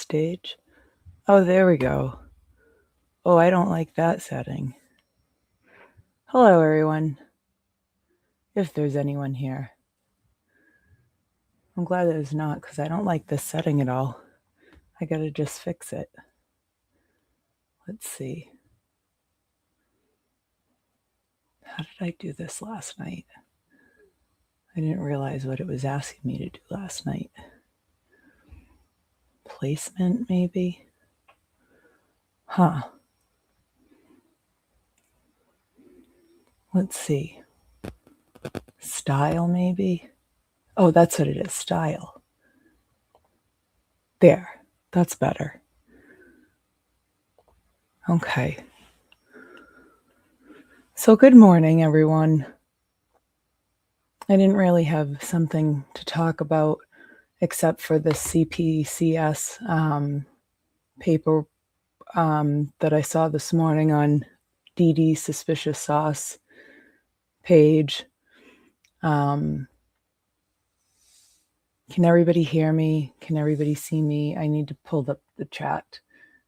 stage. Oh, there we go. Oh, I don't like that setting. Hello, everyone. If there's anyone here. I'm glad there's not, because I don't like this setting at all. I gotta just fix it. Let's see. How did I do this last night? I didn't realize what it was asking me to do last night. Placement, maybe? Huh. Let's see. Style, maybe? Oh, that's what it is, style. There. That's better. Okay. So good morning, everyone. I didn't really have something to talk about except for the CPCS paper that I saw this morning on DD Suspicious Sauce page. Can everybody hear me? Can everybody see me? I need to pull up the chat.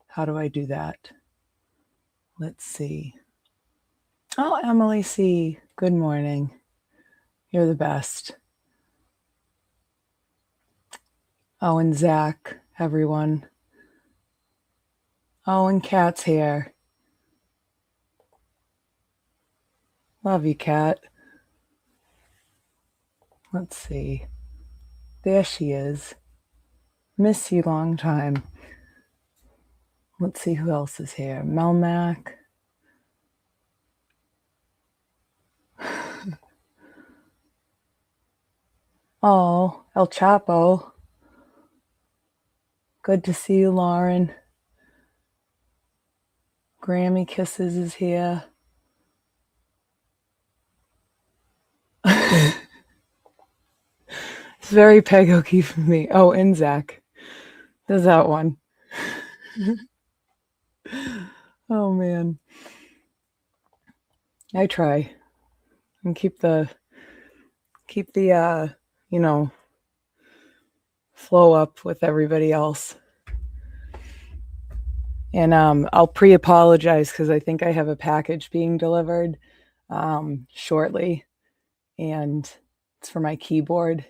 How do I do that? Let's see. Oh, Emily C. Good morning. You're the best. Oh, and Zach, everyone. Oh, and Kat's here. Love you, Kat. Let's see. There she is. Miss you long time. Let's see who else is here. Melmac. Oh, El Chapo. Good to see you, Lauren. Grammy Kisses is here. It's very peg-hooky for me. Oh, and Zach. There's that one. Oh, man. I try. And keep the flow up with everybody else. And I'll pre-apologize because I think I have a package being delivered shortly, and it's for my keyboard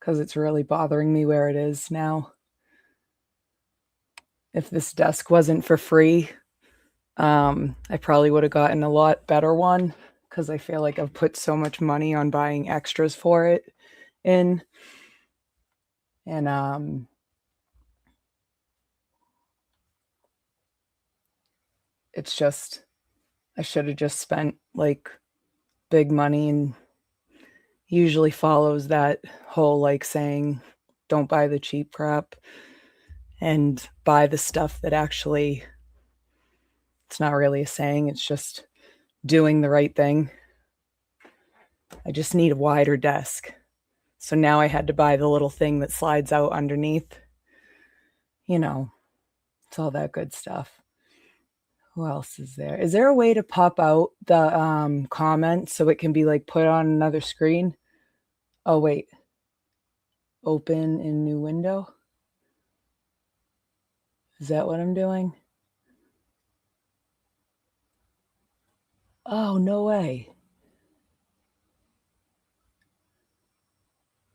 because it's really bothering me where it is now. If this desk wasn't for free, I probably would have gotten a lot better one because I feel like I've put so much money on buying extras for it in. And it's just, I should have just spent like big money, and usually follows that whole like saying don't buy the cheap crap and buy the stuff that actually, it's not really a saying, it's just doing the right thing. I just need a wider desk. So now I had to buy the little thing that slides out underneath. You know, it's all that good stuff. Who else is there? Is there a way to pop out the comments so it can be like put on another screen? Oh, wait. Open in new window? Is that what I'm doing? Oh, no way.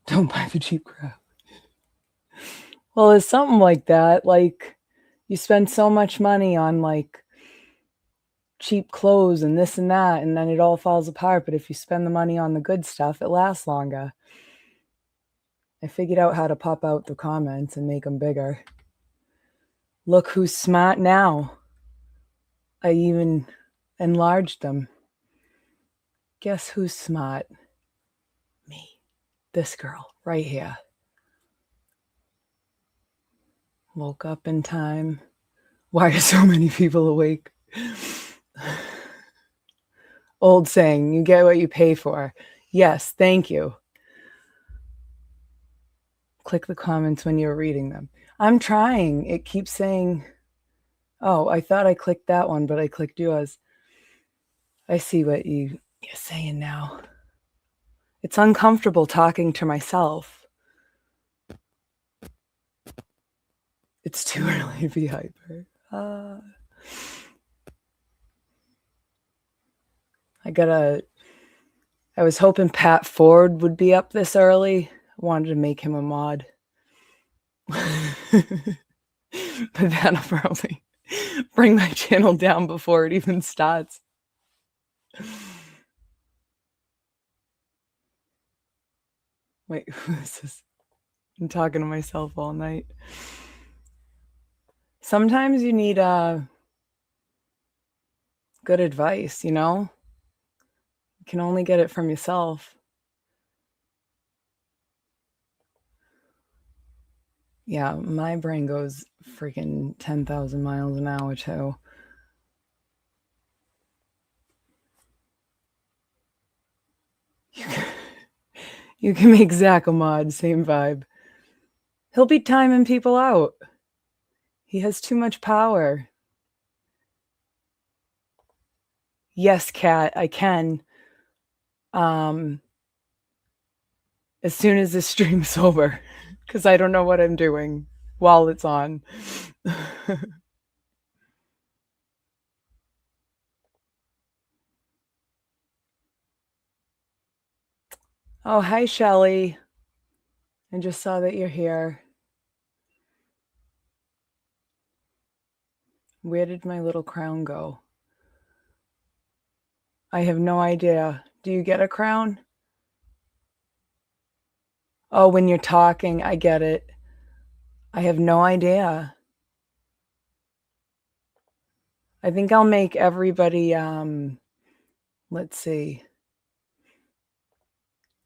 Don't buy the cheap crap. Well, it's something like that. Like, you spend so much money on like cheap clothes and this and that, and then it all falls apart. But if you spend the money on the good stuff, it lasts longer. I figured out how to pop out the comments and make them bigger. Look who's smart now. I even enlarged them. Guess who's smart? Me. This girl right here. Woke up in time. Why are so many people awake? Old saying, you get what you pay for. Yes, thank you. Click the comments when you're reading them. I'm trying. It keeps saying, oh, I thought I clicked that one, but I clicked yours. I see what you're saying now. It's uncomfortable talking to myself. It's too early to be hyper. I was hoping Pat Ford would be up this early. I wanted to make him a mod. But that'll probably bring my channel down before it even starts. Wait, who is this? I'm talking to myself all night. Sometimes you need good advice, you know? You can only get it from yourself. Yeah, my brain goes freaking 10,000 miles an hour, too. You can make Zach a mod, same vibe. He'll be timing people out. He has too much power. Yes, Kat, I can. As soon as this stream's over, because I don't know what I'm doing while it's on. Oh, hi, Shelly. I just saw that you're here. Where did my little crown go? I have no idea. Do you get a crown? Oh, when you're talking, I get it. I have no idea. I think I'll make everybody, let's see.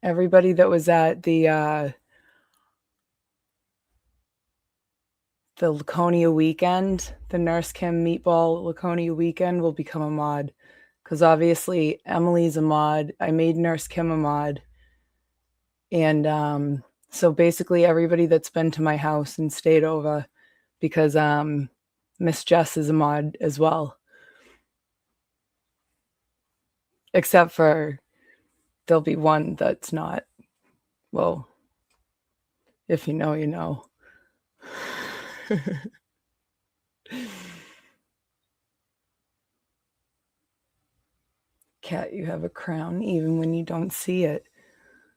Everybody that was at the Laconia weekend, the Nurse Kim Meatball Laconia weekend will become a mod. Because obviously Emily's a mod. I made Nurse Kim a mod. And so basically everybody that's been to my house and stayed over, because Miss Jess is a mod as well. Except for there'll be one that's not. Well, if you know, you know. Cat, you have a crown even when you don't see it.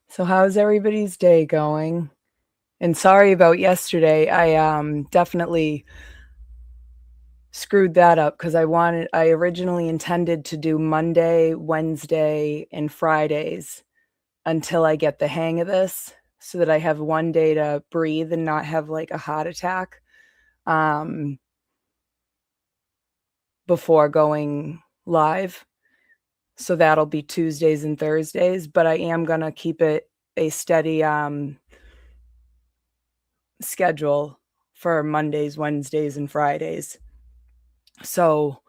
So how's everybody's day going? And sorry about yesterday. I definitely screwed that up because I originally intended to do Monday, Wednesday, and Fridays until I get the hang of this, so that I have one day to breathe and not have like a heart attack before going live. So that'll be Tuesdays and Thursdays, but I am going to keep it a steady schedule for Mondays, Wednesdays, and Fridays. So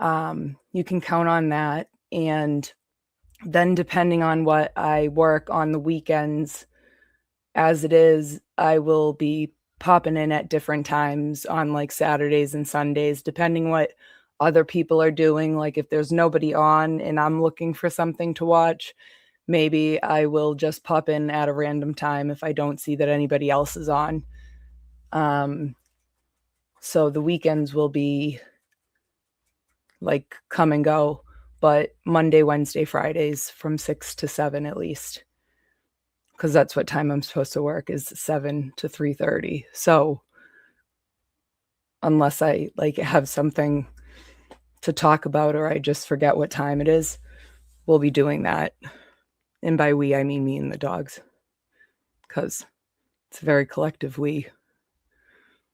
you can count on that. And then depending on what I work on the weekends, as it is, I will be popping in at different times on like Saturdays and Sundays, depending what other people are doing. Like if there's nobody on and I'm looking for something to watch, maybe I will just pop in at a random time if I don't see that anybody else is on. So the weekends will be like come and go, but Monday, Wednesday, Fridays from 6 to 7 at least, because that's what time I'm supposed to work, is 7 to 3:30. So unless I like have something to talk about or I just forget what time it is, we'll be doing that. And by we, I mean me and the dogs, because it's a very collective we.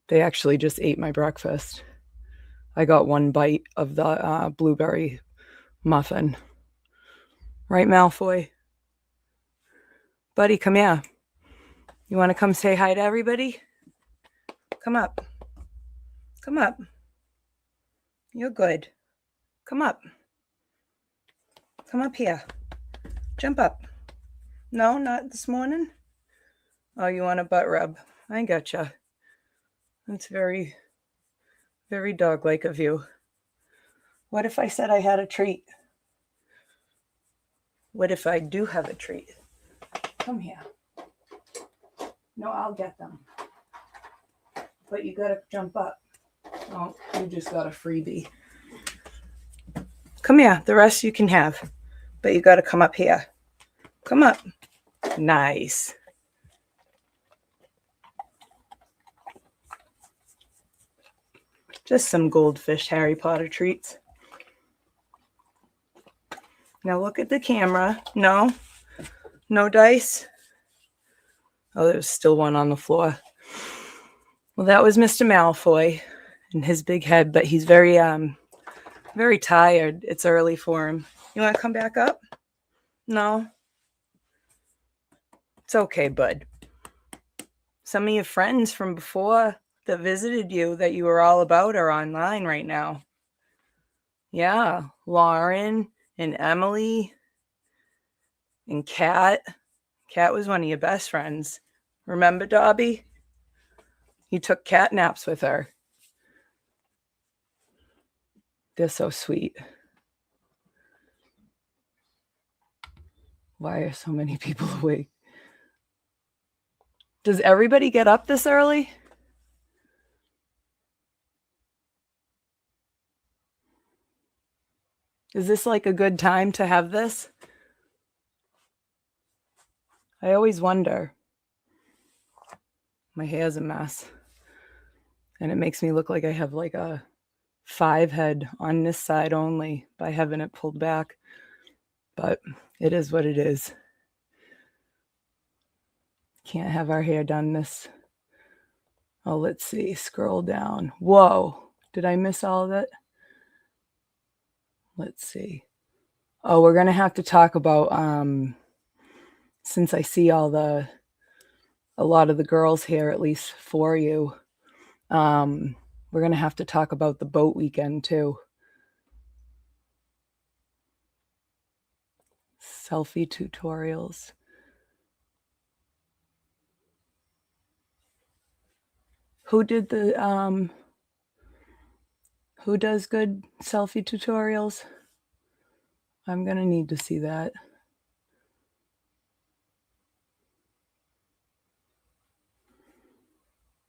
They actually just ate my breakfast. I got one bite of the blueberry muffin. Right, Malfoy? Buddy, come here. You want to come say hi to everybody? Come up. Come up. You're good. Come up. Come up here. Jump up. No, not this morning? Oh, you want a butt rub? I gotcha. That's very, very dog-like of you. What if I said I had a treat? What if I do have a treat? Come here. No, I'll get them. But you gotta jump up. Oh, you just got a freebie. Come here. The rest you can have. But you gotta come up here. Come up. Nice. Just some goldfish Harry Potter treats. Now look at the camera. No. No dice. Oh, there's still one on the floor. Well, that was Mr. Malfoy and his big head, but he's very tired. It's early for him. You want to come back up? No? It's okay, bud. Some of your friends from before that visited you that you were all about are online right now. Yeah, Lauren and Emily and Kat. Kat was one of your best friends. Remember, Dobby? You took cat naps with her. They're so sweet. Why are so many people awake? Does everybody get up this early? Is this like a good time to have this? I always wonder. My hair's a mess. And it makes me look like I have like a 5 head on this side only by having it pulled back. But it is what it is. Can't have our hair done this. Oh, let's see. Scroll down. Whoa. Did I miss all of it? Let's see. Oh, we're going to have to talk about, since I see a lot of the girls here, at least for you, we're going to have to talk about the boat weekend too. Selfie tutorials. Who did who does good selfie tutorials? I'm going to need to see that.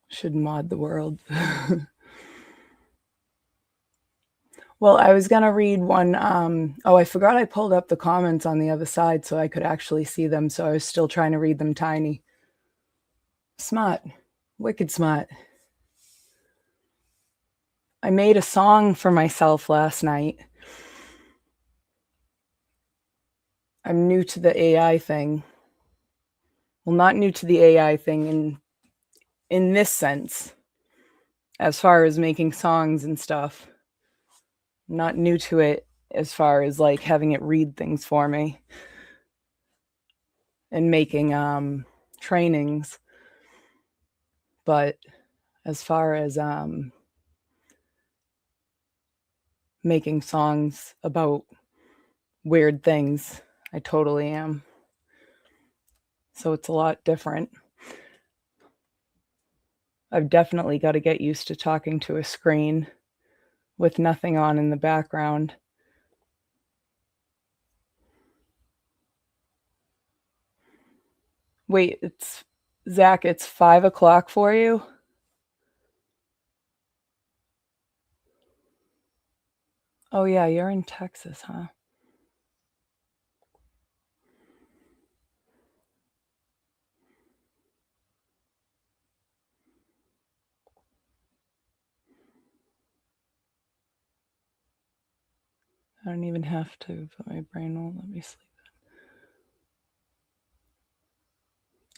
Should mod the world. Well, I was going to read one. Oh, I forgot I pulled up the comments on the other side so I could actually see them. So I was still trying to read them tiny. Smart. Wicked smart. I made a song for myself last night. I'm new to the AI thing. Well, not new to the AI thing in this sense, as far as making songs and stuff. Not new to it as far as like having it read things for me and making trainings. But as far as making songs about weird things, I totally am. So it's a lot different. I've definitely got to get used to talking to a screen with nothing on in the background. Wait, it's Zach, it's 5 o'clock for you? Oh yeah, you're in Texas, huh? I don't even have to, but my brain won't let me sleep.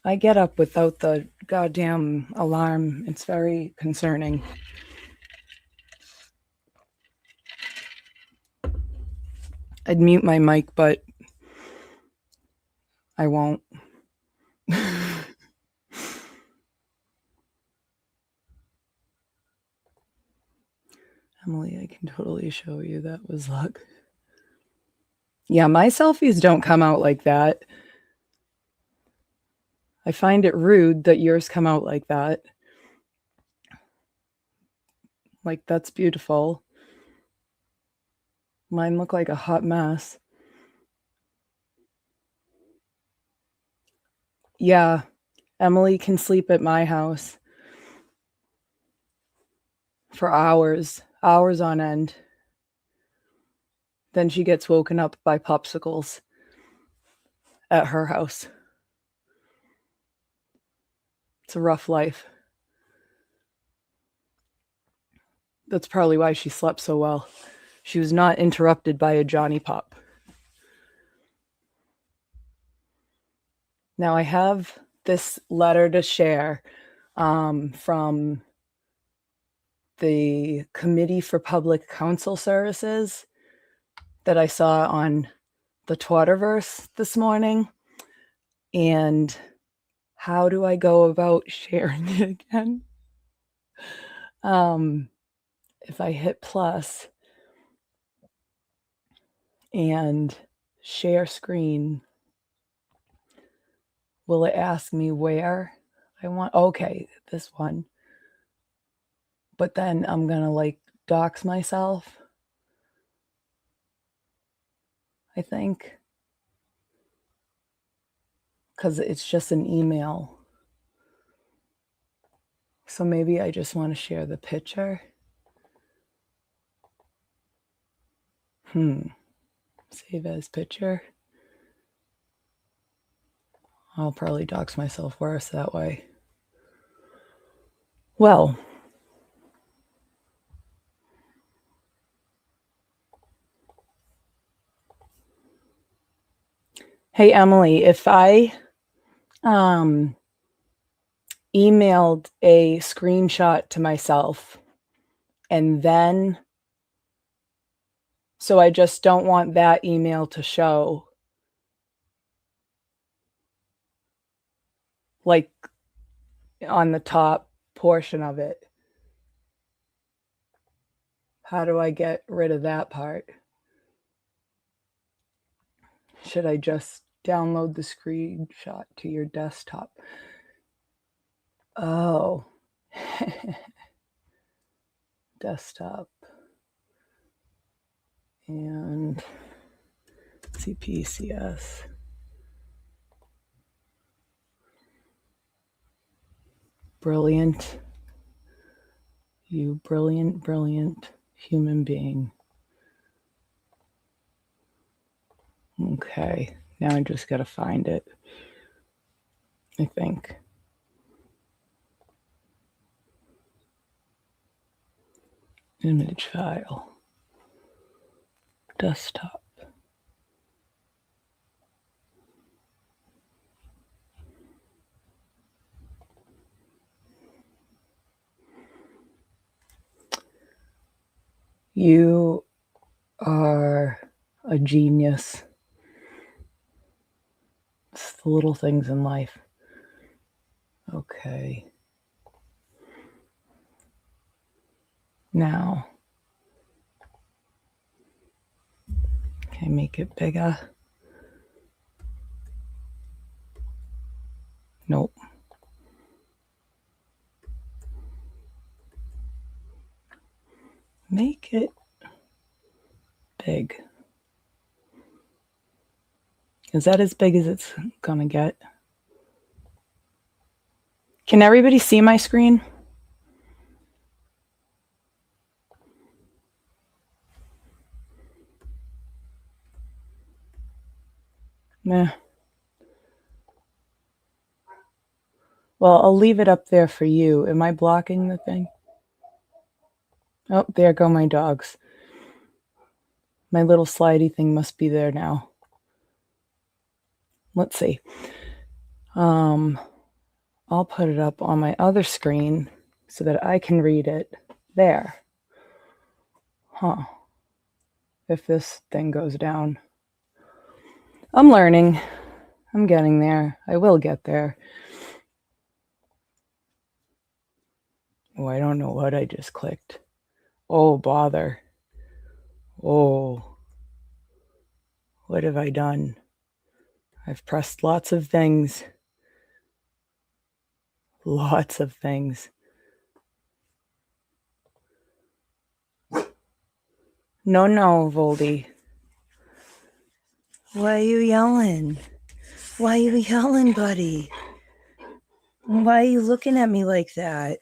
I get up without the goddamn alarm. It's very concerning. I'd mute my mic, but I won't. Emily, I can totally show you that was luck. Yeah, my selfies don't come out like that. I find it rude that yours come out like that. Like, that's beautiful. Mine look like a hot mess. Yeah, Emily can sleep at my house. for hours on end. Then she gets woken up by popsicles at her house. It's a rough life. That's probably why she slept so well. She was not interrupted by a Johnny Pop. Now I have this letter to share from the Committee for Public Counsel Services that I saw on the Twitterverse this morning. And how do I go about sharing it again? If I hit plus and share screen, will it ask me where I want? Okay, this one. But then I'm gonna like dox myself, I think, because it's just an email. So maybe I just want to share the picture. Save as picture. I'll probably dox myself worse that way. Well, hey Emily, if I emailed a screenshot to myself and then, so I just don't want that email to show, like on the top portion of it. How do I get rid of that part? Should I just download the screenshot to your desktop? Oh. Desktop. And CPCS. Brilliant. You brilliant, brilliant human being. Okay, now I just gotta find it, I think. Image file. Desktop. You are a genius. It's the little things in life. Okay. Now, can I make it bigger? Nope. Make it big. Is that as big as it's gonna get? Can everybody see my screen? Nah. Well, I'll leave it up there for you. Am I blocking the thing? Oh, there go my dogs. My little slidey thing must be there now. Let's see. I'll put it up on my other screen so that I can read it there. Huh. If this thing goes down. I'm learning. I'm getting there. I will get there. Oh, I don't know what I just clicked. Oh, bother. Oh. What have I done? I've pressed lots of things. Lots of things. No, Voldy. Why are you yelling? Why are you yelling, buddy? Why are you looking at me like that?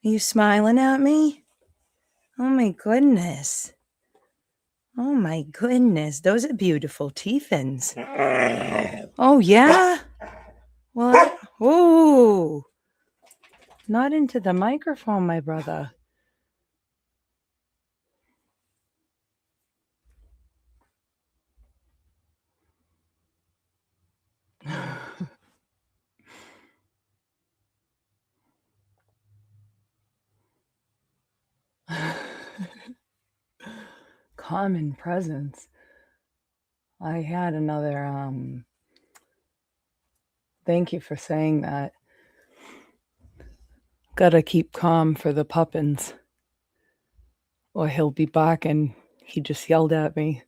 Are you smiling at me? Oh my goodness. Oh my goodness. Those are beautiful teethins. Oh yeah? What? Ooh. Not into the microphone, my brother. Common presence. I had another thank you for saying that. Gotta keep calm for the puppins, or he'll be barking. He just yelled at me.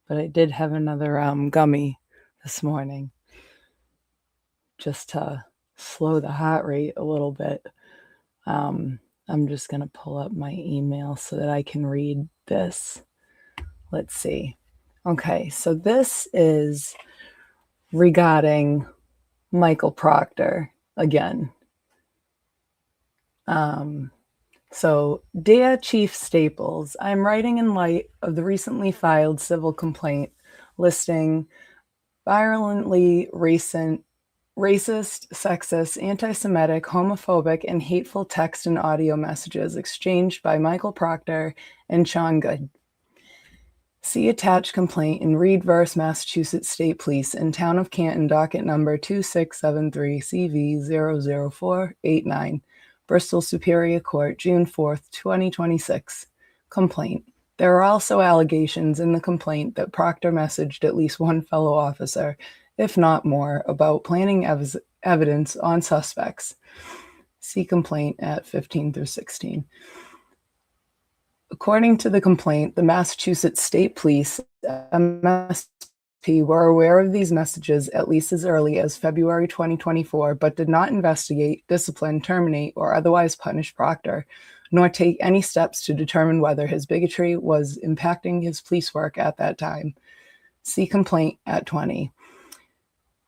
But I did have another gummy this morning just to slow the heart rate a little bit. I'm just going to pull up my email so that I can read this. Let's see. Okay, so this is regarding Michael Proctor again. So, dear Chief Staples, I'm writing in light of the recently filed civil complaint listing virulently racist, sexist, anti-Semitic, homophobic, and hateful text and audio messages exchanged by Michael Proctor and Sean Good. See attached complaint in Reed v. Massachusetts State Police in Town of Canton, docket number 2673 CV 00489, Bristol Superior Court, June 4th, 2026. Complaint. There are also allegations in the complaint that Proctor messaged at least one fellow officer, if not more, about planting evidence on suspects. See complaint at 15 through 16. According to the complaint, the Massachusetts State Police, MSP, were aware of these messages at least as early as February 2024, but did not investigate, discipline, terminate, or otherwise punish Proctor, nor take any steps to determine whether his bigotry was impacting his police work at that time. See complaint at 20.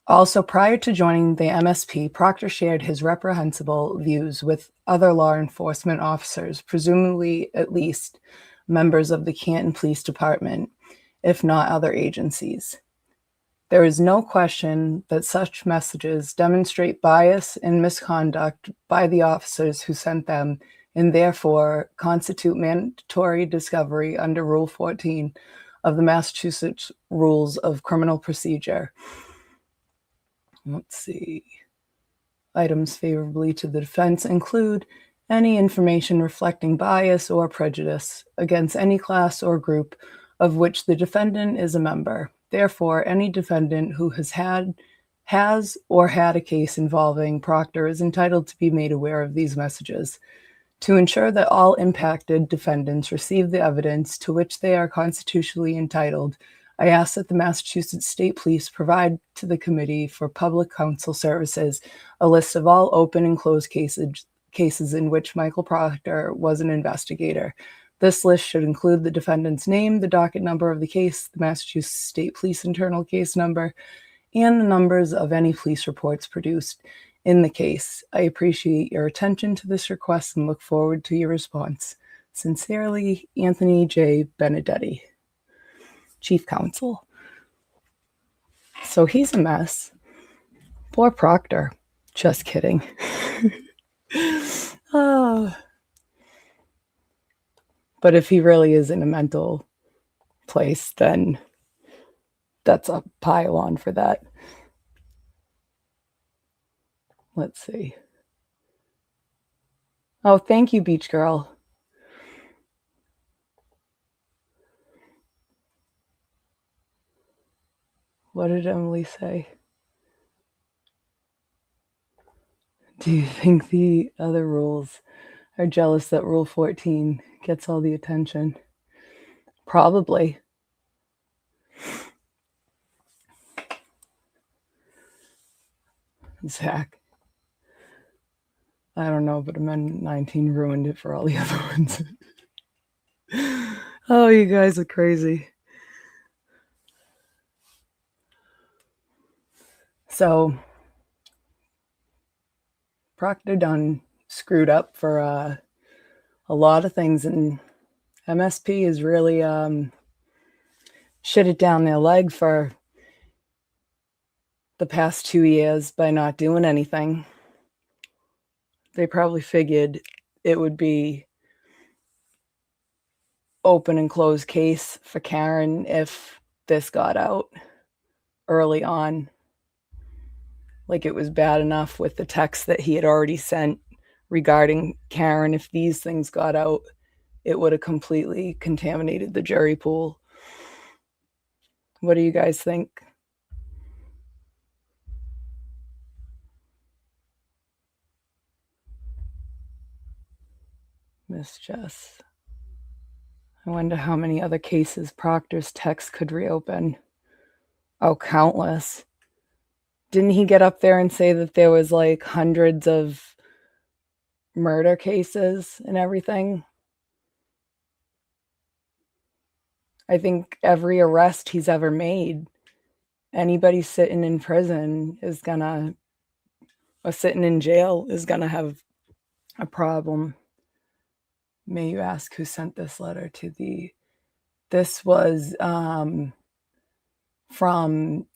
Also, prior to joining the MSP, Proctor shared his reprehensible views with other law enforcement officers, presumably at least members of the Canton Police Department, if not other agencies. There is no question that such messages demonstrate bias and misconduct by the officers who sent them, and therefore constitute mandatory discovery under Rule 14 of the Massachusetts Rules of Criminal Procedure. Let's see. Items favorably to the defense include any information reflecting bias or prejudice against any class or group of which the defendant is a member. Therefore, any defendant who has or had a case involving Proctor is entitled to be made aware of these messages. To ensure that all impacted defendants receive the evidence to which they are constitutionally entitled, I ask that the Massachusetts State Police provide to the Committee for Public Counsel Services a list of all open and closed cases in which Michael Proctor was an investigator. This list should include the defendant's name, the docket number of the case, the Massachusetts State Police internal case number, and the numbers of any police reports produced in the case. I appreciate your attention to this request and look forward to your response. Sincerely, Anthony J. Benedetti, Chief Counsel. So he's a mess. Poor Proctor. Just kidding. Oh. But if he really is in a mental place, then that's a pile on for that. Let's see. Oh, thank you, Beach Girl. What did Emily say? Do you think the other rules are jealous that Rule 14 gets all the attention? Probably. Zach. I don't know, but Amendment 19 ruined it for all the other ones. Oh, you guys are crazy. So, Proctor done screwed up for a lot of things, and MSP is really shit it down their leg for the past 2 years by not doing anything. They probably figured it would be open and closed case for Karen if this got out early on. Like, it was bad enough with the text that he had already sent regarding Karen. If these things got out, it would have completely contaminated the jury pool. What do you guys think? Miss Jess. I wonder how many other cases Proctor's text could reopen. Oh, countless. Didn't he get up there and say that there was like hundreds of murder cases and everything? I think every arrest he's ever made, anybody sitting in prison is gonna, or sitting in jail is gonna have a problem. May you ask who sent this letter to the, this was from,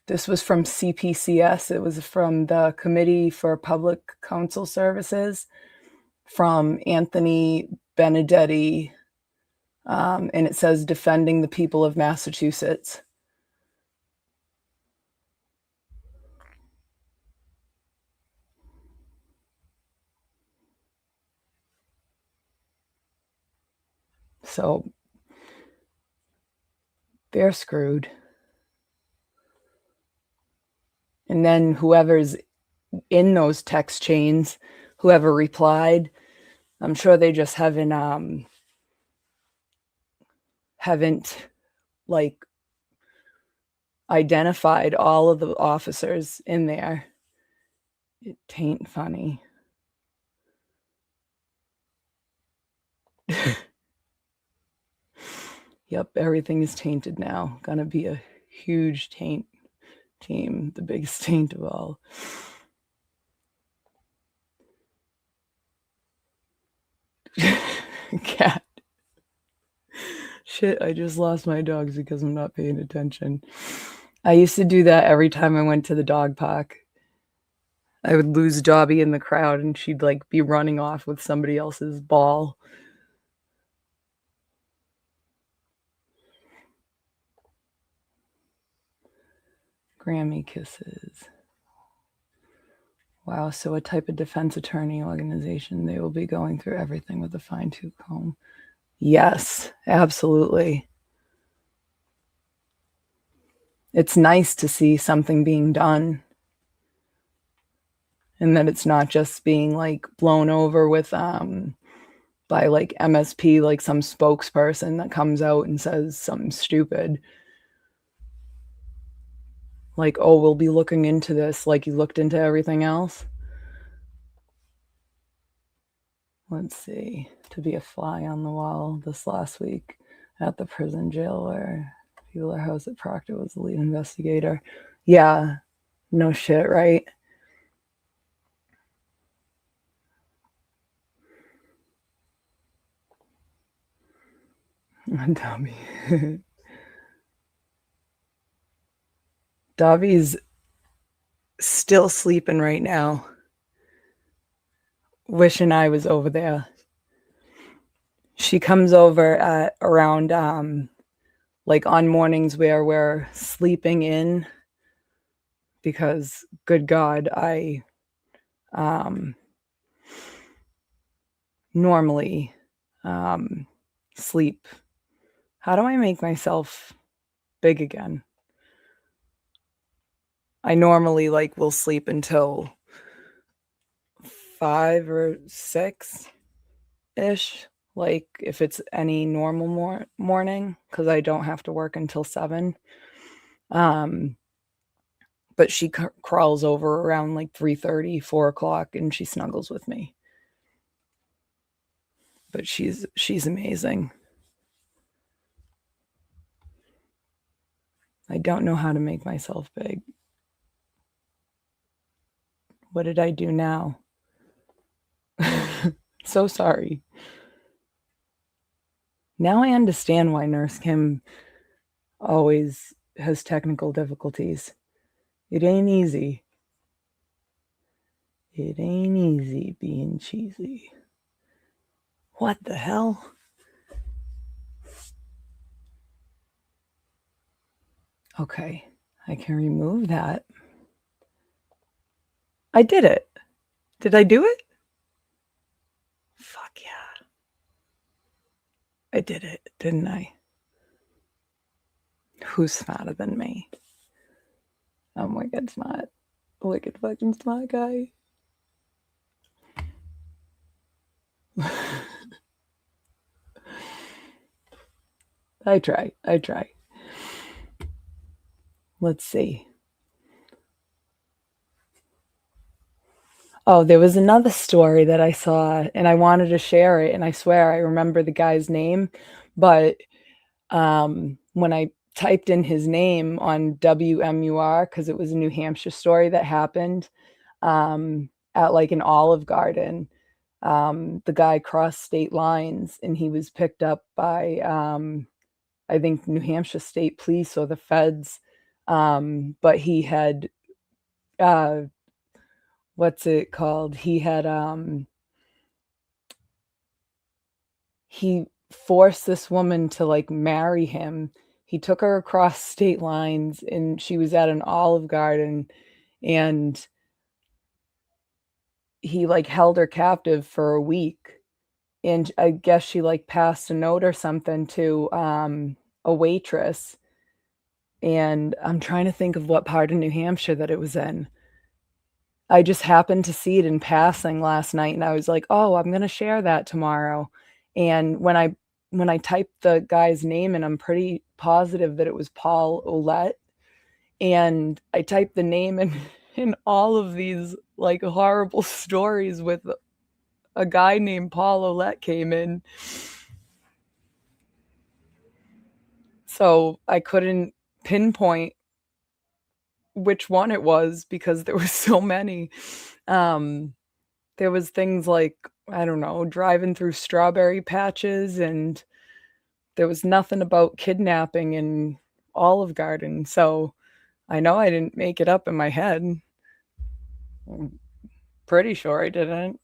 this was from CPCS. It was from the Committee for Public Counsel Services, from Anthony Benedetti, and it says defending the people of Massachusetts. So they're screwed. And then whoever's in those text chains, whoever replied, I'm sure they just haven't like identified all of the officers in there. It tain't funny. Yep, everything is tainted now. Gonna be a huge taint team, the biggest taint of all. Cat. Shit, I just lost my dogs because I'm not paying attention. I used to do that every time I went to the dog park. I would lose Dobby in the crowd and she'd like be running off with somebody else's ball. Grammy kisses. Wow, so a type of defense attorney organization, they will be going through everything with a fine-tooth comb. Yes, absolutely. It's nice to see something being done and that it's not just being like blown over with by like MSP, like some spokesperson that comes out and says something stupid. Like, oh, we'll be looking into this like you looked into everything else. Let's see. To be a fly on the wall this last week at the prison jail where Bueller House at Proctor was the lead investigator. Yeah, no shit, right? Dobby. Dobby's still sleeping right now. Wishing I was over there. She comes over at around like on mornings where we're sleeping in, because good God, I normally sleep. How do I make myself big again? I normally like will sleep until 5 or 6 ish, like if it's any normal morning, because I don't have to work until 7. But she crawls over around like 3:30, 4 o'clock, and she snuggles with me. But she's amazing. I don't know how to make myself big. What did I do now? So sorry. Now I understand why Nurse Kim always has technical difficulties. It ain't easy. It ain't easy being cheesy. What the hell? Okay, I can remove that. I did it. Did I do it? Fuck yeah. I did it, didn't I? Who's smarter than me? I'm wicked smart. Wicked fucking smart guy. I try. Let's see. Oh, there was another story that I saw and I wanted to share it, and I swear I remember the guy's name, but when I typed in his name on WMUR, because it was a New Hampshire story that happened at like an Olive Garden, the guy crossed state lines and he was picked up by, I think, New Hampshire State Police or the feds. But he had, uh, what's it called? He forced this woman to like marry him. He took her across state lines and she was at an Olive Garden, and he like held her captive for a week. And I guess she like passed a note or something to a waitress. And I'm trying to think of what part of New Hampshire that it was in. I just happened to see it in passing last night and I was like, "Oh, I'm going to share that tomorrow." And when I typed the guy's name and I'm pretty positive that it was Paul Ouellette, and I typed the name and in all of these like horrible stories with a guy named Paul Ouellette came in. So I couldn't pinpoint which one it was because there were so many. Um, there was things like, I don't know, driving through strawberry patches, and there was nothing about kidnapping in Olive Garden. So I know I didn't make it up in my head. I'm pretty sure I didn't.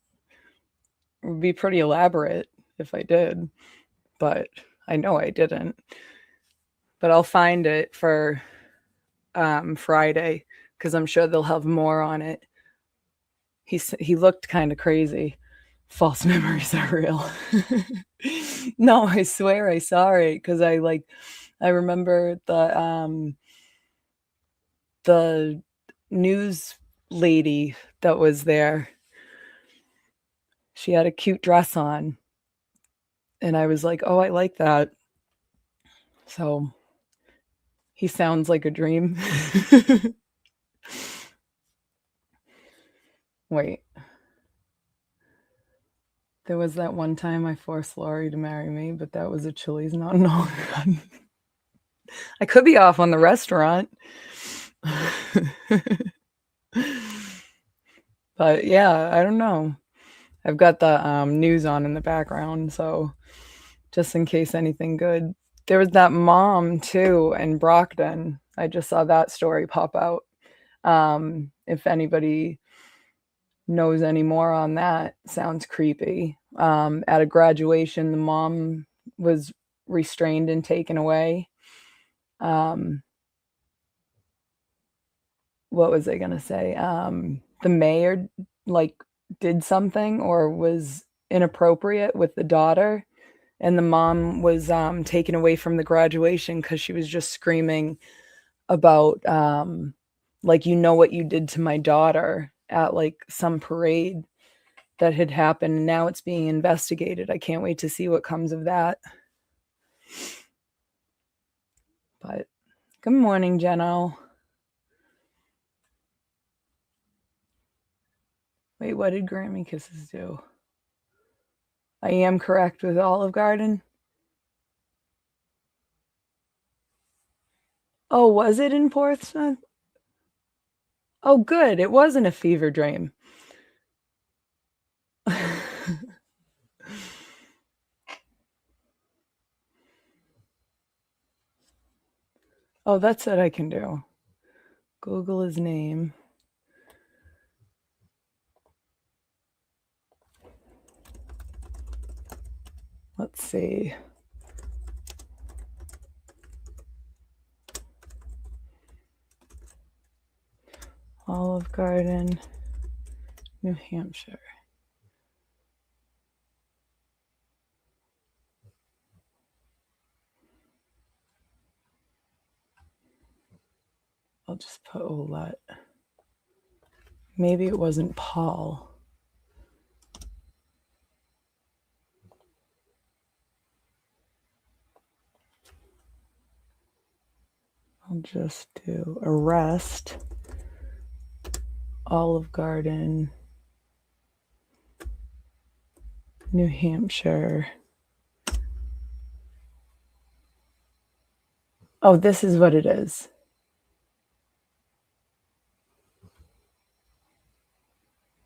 It would be pretty elaborate if I did, but I know I didn't. But I'll find it for Friday because I'm sure they'll have more on it. He looked kind of crazy. False memories are real. No, I swear I saw it because I remember the news lady that was there. She had a cute dress on, and I was like, "Oh, I like that." So he sounds like a dream. Wait, there was that one time I forced Laurie to marry me, but that was a Chili's, not an Olive Garden. I could be off on the restaurant. But yeah, I don't know. I've got the news on in the background, so just in case anything good. There was that mom too in Brockton. I just saw that story pop out. If anybody knows any more on that, sounds creepy. At a graduation, the mom was restrained and taken away. Um, what was I gonna say? The mayor like did something or was inappropriate with the daughter, and the mom was taken away from the graduation because she was just screaming about like, you know what you did to my daughter, at like some parade that had happened, and now it's being investigated. I can't wait to see what comes of that. But good morning, Jeno. Wait, what did Grammy Kisses do? I am correct with Olive Garden. Oh, was it in Portsmouth? Oh, good. It wasn't a fever dream. Oh, that's what I can do. Google his name. Let's see. Olive Garden, New Hampshire. I'll just put Olette. Maybe it wasn't Paul. I'll just do arrest, Olive Garden, New Hampshire. Oh, this is what it is.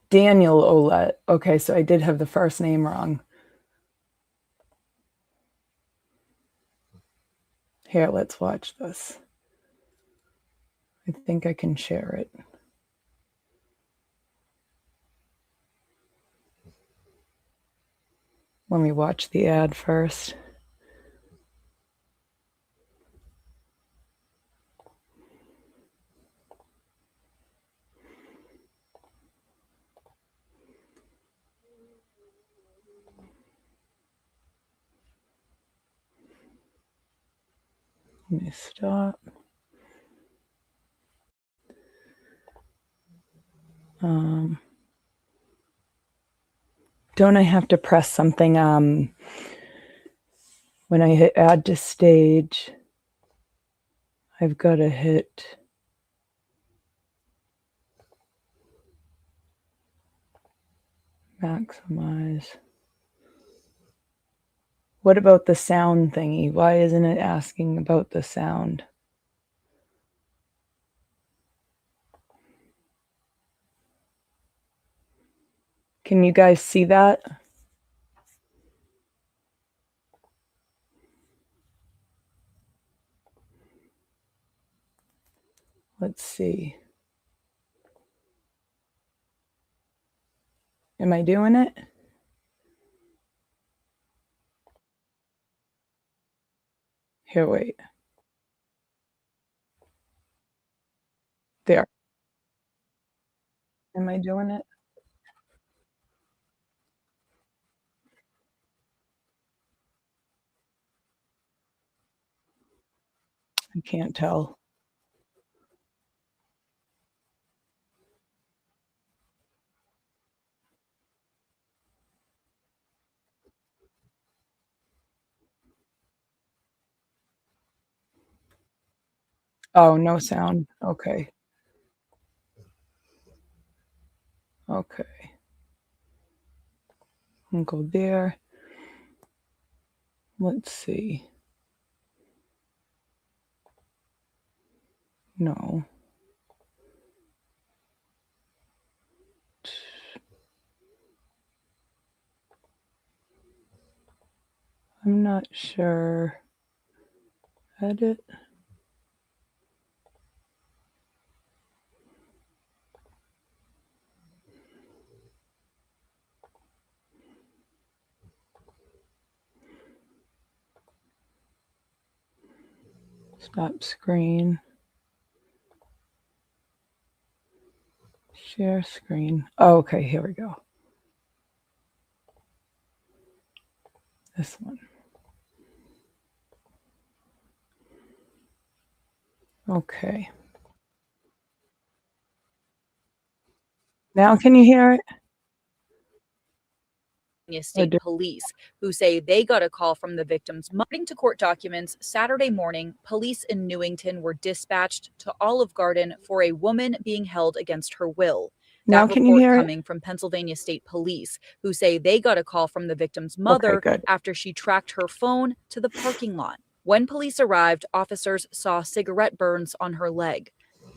Daniel Olette. Okay, so I did have the first name wrong. Here, let's watch this. I think I can share it. Let me watch the ad first. Let me stop. Don't I have to press something when I hit add to stage? I've got to hit maximize. What about the sound thingy? Why isn't it asking about the sound? Can you guys see that? Let's see. Am I doing it? Here, wait. There. Am I doing it? I can't tell. Oh, no sound. Okay. Okay. I'll go there. Let's see. No. I'm not sure. Edit. Stop screen. Share screen. Oh, okay, here we go. This one. Okay. Now can you hear it? State police, who say they got a call from the victims. According to court documents, Saturday morning, police in Newington were dispatched to Olive Garden for a woman being held against her will. Now That can you report hear it? coming from Pennsylvania State Police, who say they got a call from the victim's mother after she tracked her phone to the parking lot. When police arrived, officers saw cigarette burns on her leg.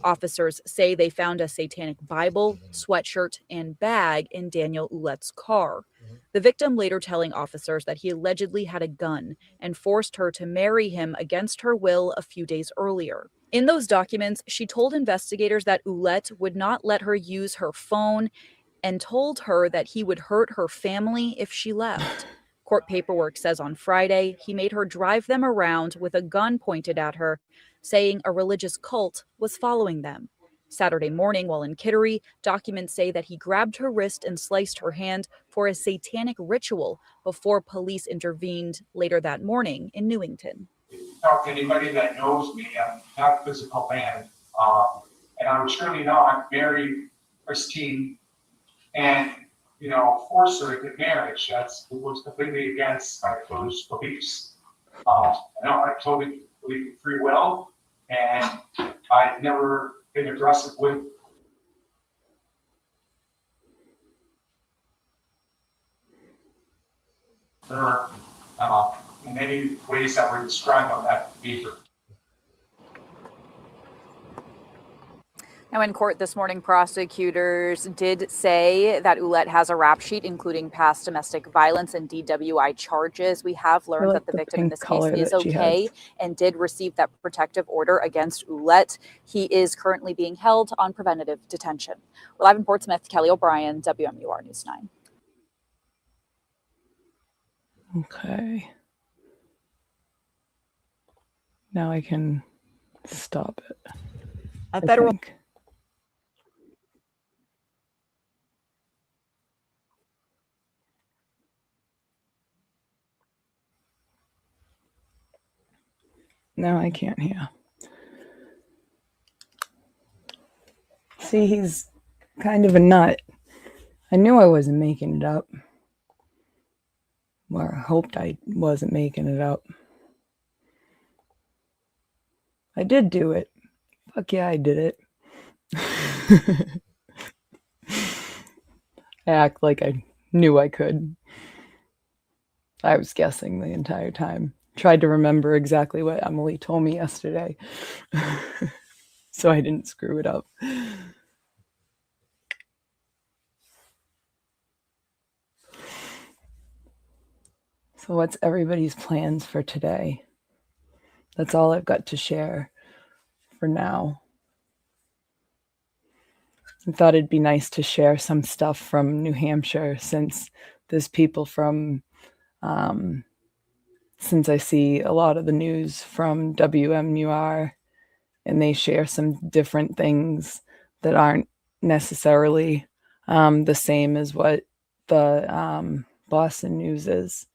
Officers say they found a satanic Bible, sweatshirt, and bag in Daniel Oulette's car. The victim later telling officers that he allegedly had a gun and forced her to marry him against her will a few days earlier. In those documents, she told investigators that Ouellette would not let her use her phone and told her that he would hurt her family if she left. Court paperwork says on Friday he made her drive them around with a gun pointed at her, saying a religious cult was following them. Saturday morning, while in Kittery, documents say that he grabbed her wrist and sliced her hand for a satanic ritual before police intervened later that morning in Newington. Talk to anybody that knows me, I'm not a physical man. And I would surely not marry Christine and, force her to get married. It was completely against my religious beliefs. I totally believe in free will, and I've never been aggressive with her in any ways that were described on that paper. Now, in court this morning, prosecutors did say that Ouellette has a rap sheet, including past domestic violence and DWI charges. We have learned that the victim in this case is okay and did receive that protective order against Ouellette. He is currently being held on preventative detention. We're live in Portsmouth. Kelly O'Brien, WMUR News 9. Okay. Now I can stop it. A federal. Now I can't hear. See, he's kind of a nut. I knew I wasn't making it up. Or I hoped I wasn't making it up. I did do it. Fuck yeah, I did it. I act like I knew I could. I was guessing the entire time. Tried to remember exactly what Emily told me yesterday. So I didn't screw it up. So what's everybody's plans for today? That's all I've got to share for now. I thought it'd be nice to share some stuff from New Hampshire since there's people from, since I see a lot of the news from WMUR and they share some different things that aren't necessarily the same as what the Boston news is.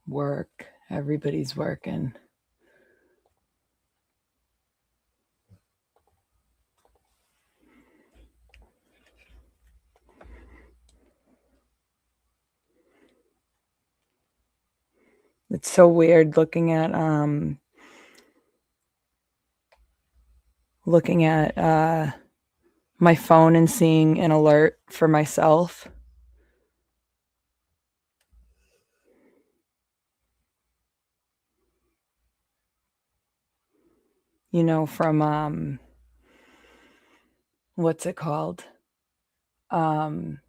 Work. Everybody's working. It's so weird looking at my phone and seeing an alert for myself. From what's it called? From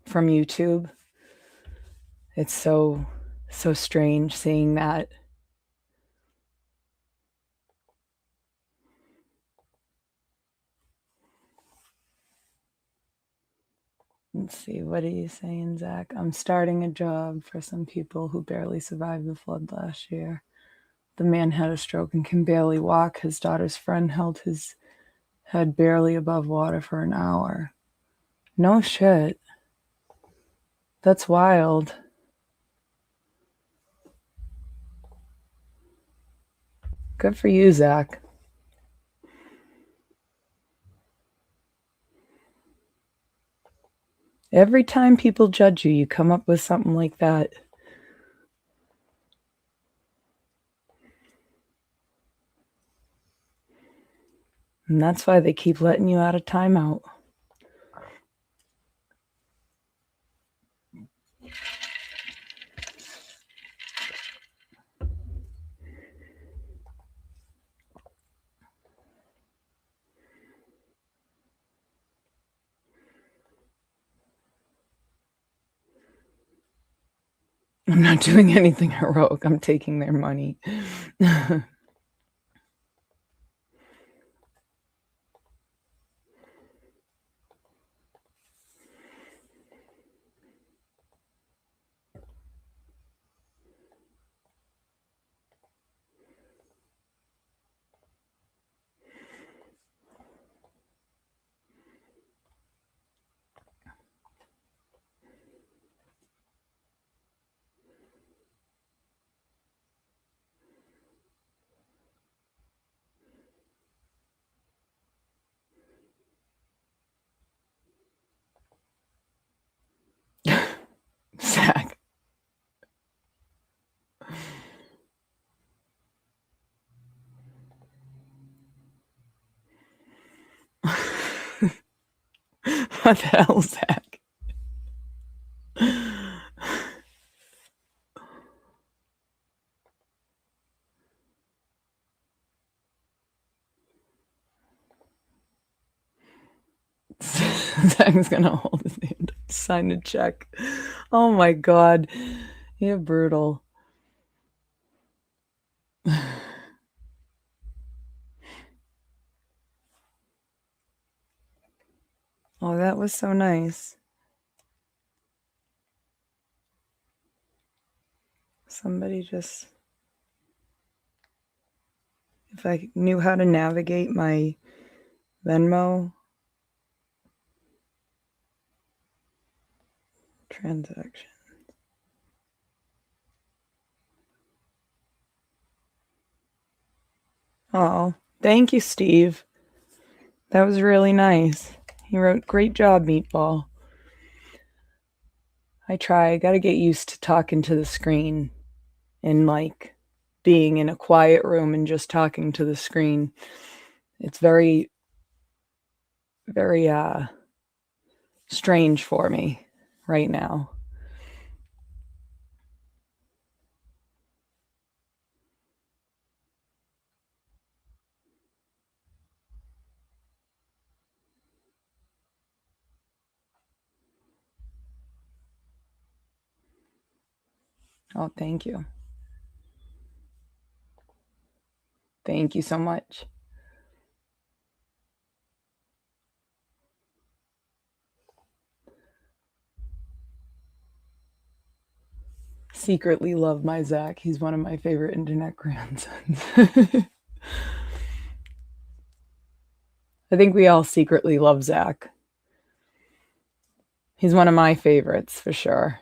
YouTube. It's so strange seeing that. Let's see, what are you saying, Zach? I'm starting a job for some people who barely survived the flood last year. The man had a stroke and can barely walk. His daughter's friend held his head barely above water for an hour. No shit. That's wild. Good for you, Zach. Every time people judge you, you come up with something like that. And that's why they keep letting you out of timeout. I'm not doing anything heroic. I'm taking their money. Zach. What the hell, Zach? Zach's gonna hold his hand up, sign a check. Oh my god. You're brutal. Oh, that was so nice. Somebody just... If I knew how to navigate my Venmo transaction. Oh, thank you, Steve. That was really nice. He wrote, "Great job, Meatball." I try. I gotta get used to talking to the screen and like being in a quiet room and just talking to the screen. It's very, very strange for me right now. Oh, thank you. Thank you so much. Secretly love my Zach. He's one of my favorite internet grandsons. I think we all secretly love Zach. He's one of my favorites for sure.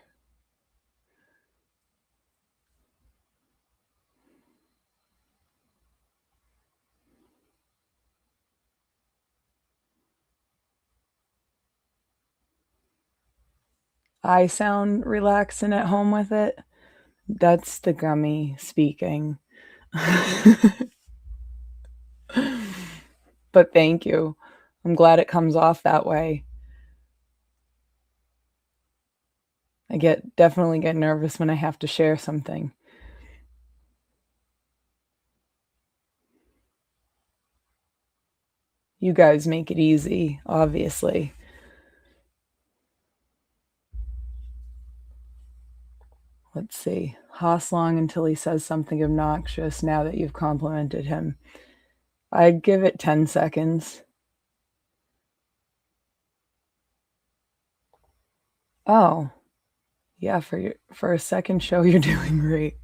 I sound relaxing at home with it. That's the gummy speaking. But thank you. I'm glad it comes off that way. I definitely get nervous when I have to share something. You guys make it easy, obviously. Let's see. Hoss long until he says something obnoxious now that you've complimented him. I'd give it 10 seconds. Oh, yeah, for a second show, you're doing great.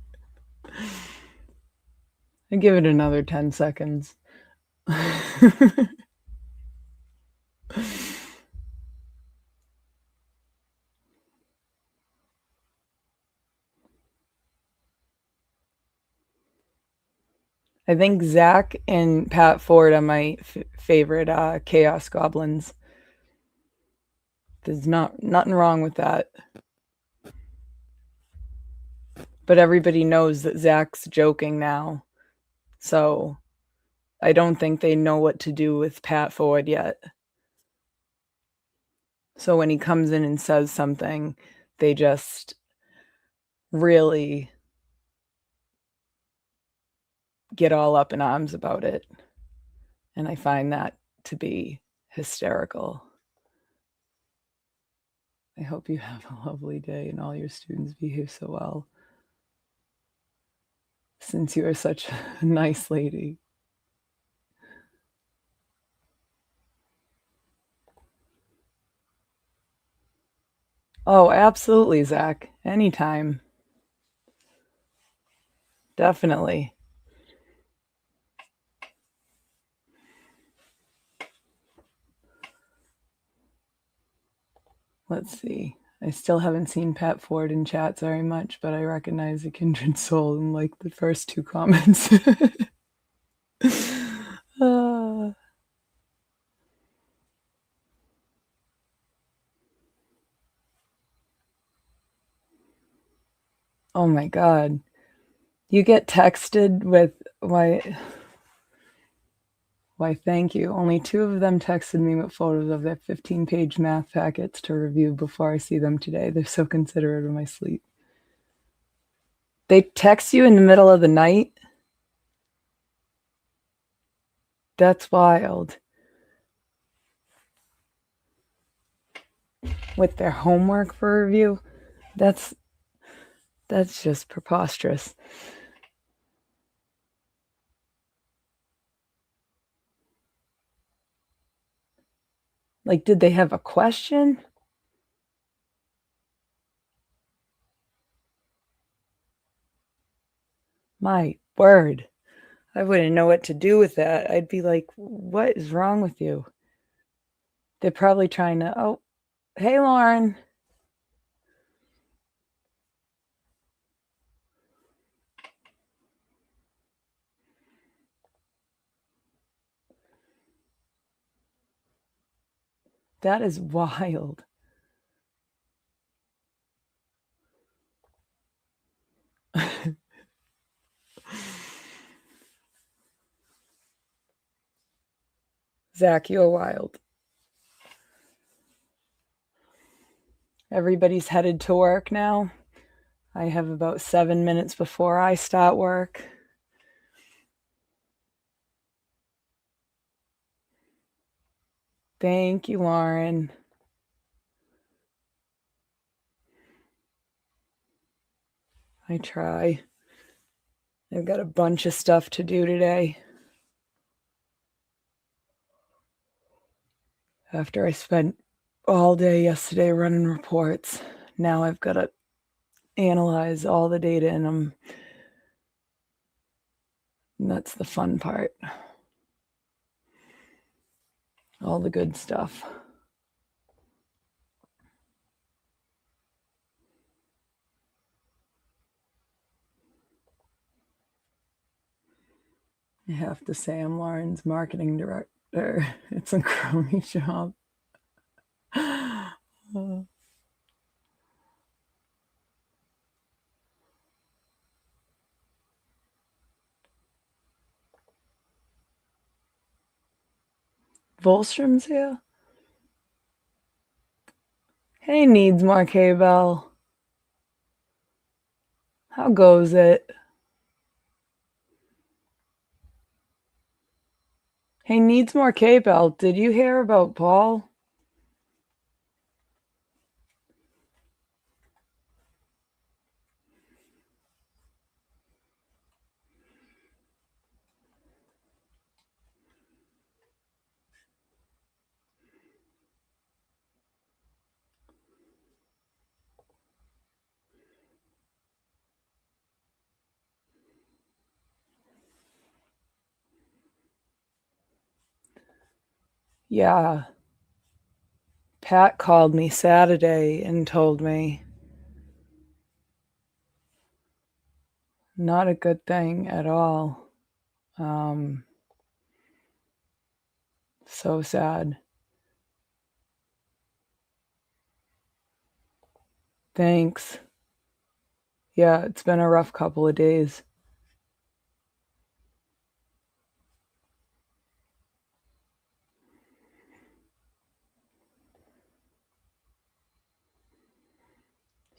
I'd give it another 10 seconds. I think Zach and Pat Ford are my favorite Chaos Goblins. There's nothing wrong with that. But everybody knows that Zach's joking now. So I don't think they know what to do with Pat Ford yet. So when he comes in and says something, they just really get all up in arms about it. And I find that to be hysterical. I hope you have a lovely day and all your students behave so well. Since you are such a nice lady. Oh, absolutely, Zach. Anytime. Definitely. Let's see. I still haven't seen Pat Ford in chat very much, but I recognize a kindred soul in like the first two comments. uh, oh my God. You get texted with why, thank you. Only 2 of them texted me with photos of their 15-page math packets to review before I see them today. They're so considerate of my sleep. They text you in the middle of the night? That's wild. With their homework for review? That's just preposterous. Like, did they have a question? My word. I wouldn't know what to do with that. I'd be like, what is wrong with you? They're probably trying to, oh, hey, Lauren. That is wild. Zach, you're wild. Everybody's headed to work now. I have about 7 minutes before I start work. Thank you, Lauren. I try. I've got a bunch of stuff to do today. After I spent all day yesterday running reports, now I've got to analyze all the data in them. And that's the fun part. All the good stuff. I have to say I'm Lauren's marketing director. It's a crummy job. Volstrom's here? Hey, needs more K-Bell. How goes it? Hey, needs more K-Bell. Did you hear about Paul? Yeah. Pat called me Saturday and told me not a good thing at all. So sad. Thanks. Yeah, it's been a rough couple of days.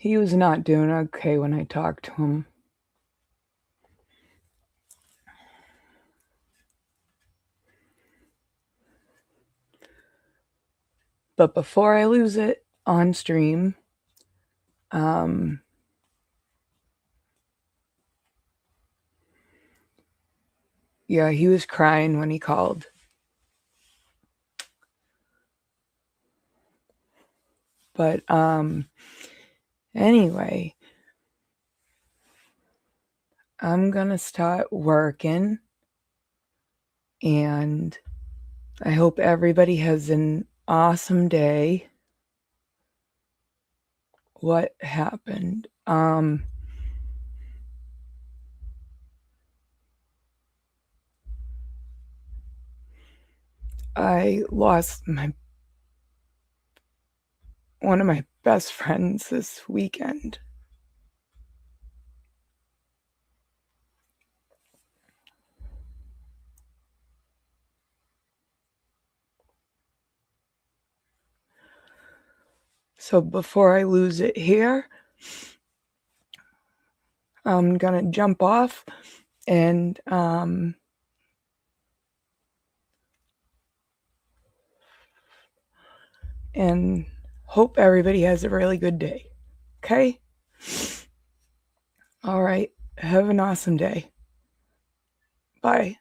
He was not doing okay when I talked to him. But before I lose it, on stream. Yeah, he was crying when he called. But anyway, I'm gonna start working, and I hope everybody has an awesome day. What happened? I lost one of my best friends this weekend. So before I lose it here, I'm gonna jump off and hope everybody has a really good day. Okay? All right. Have an awesome day. Bye.